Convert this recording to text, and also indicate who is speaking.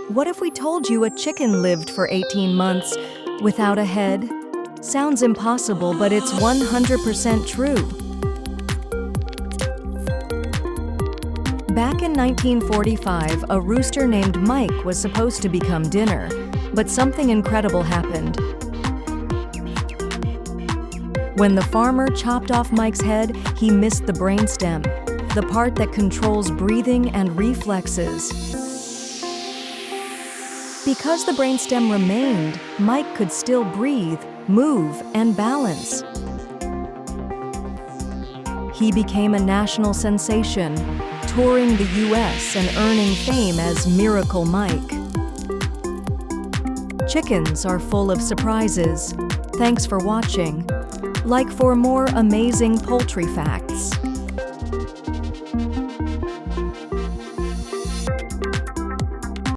Speaker 1: What if we told you a chicken lived for 18 months without a head? Sounds impossible, but it's 100% true. Back in 1945, a rooster named Mike was supposed to become dinner, but something incredible happened. When the farmer chopped off Mike's head, he missed the brainstem, the part that controls breathing and reflexes. Because the brainstem remained, Mike could still breathe, move, and balance. He became a national sensation, touring the US and earning fame as Miracle Mike. Chickens are full of surprises. Thanks for watching. Like for more amazing poultry facts.